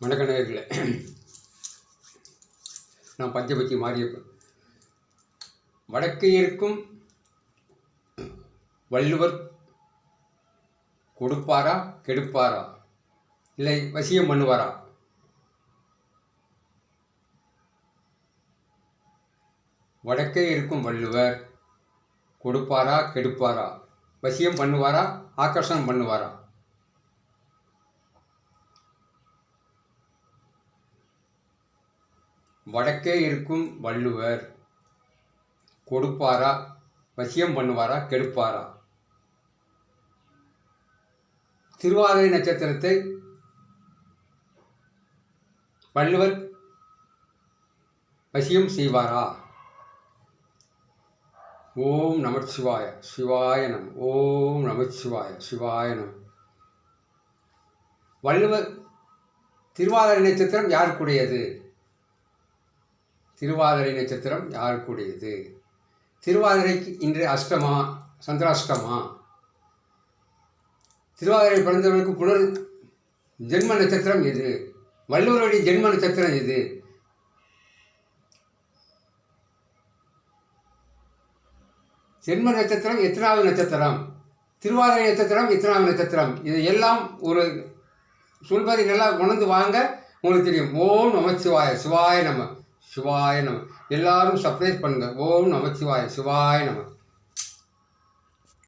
வணக்க நேயர்களே, நான் பஞ்சபட்சி மாரியப்பன். வடக்கே இருக்கும் வள்ளுவர் கொடுப்பாரா கெடுப்பாரா, இல்லை வசியம் பண்ணுவாரா? வடக்கே இருக்கும் வள்ளுவர் கொடுப்பாரா கெடுப்பாரா, வசியம் பண்ணுவாரா ஆக்கர்ஷணம் பண்ணுவாரா? வடக்கே இருக்கும் வள்ளுவர் கொடுப்பாரா வசியம் பண்ணுவாரா கெடுப்பாரா? திருவாதிரை நட்சத்திரத்தை வள்ளுவர் வசியம் செய்வாரா? ஓம் நமச்சிவாய சிவாய நம. ஓம் நமச்சிவாய சிவாய நம. வள்ளுவர் திருவாதிரை நட்சத்திரம் யாருக்குடையது? திருவாதிரை நட்சத்திரம் யாருக்குடையது? திருவாதிரைக்கு இன்று அஷ்டமா சந்திராஷ்டமா? திருவாதிரை பிறந்தவர்களுக்கு புனர் ஜென்ம நட்சத்திரம் எது? வள்ளுவருடைய ஜென்ம நட்சத்திரம் எது? ஜென்ம நட்சத்திரம் எத்தனாவது நட்சத்திரம்? திருவாதிரை நட்சத்திரம் எத்தனாவது நட்சத்திரம்? இது எல்லாம் ஒரு சொல்வதை நல்லா உணர்ந்து வாங்க, உங்களுக்கு தெரியும். ஓம் நமச்சிவாய சிவாய நம. சிவாய நம. எல்லாரும் சப்ரைஸ் பண்ணுங்க. ஓம் நமச்சிவாய சிவாய நம.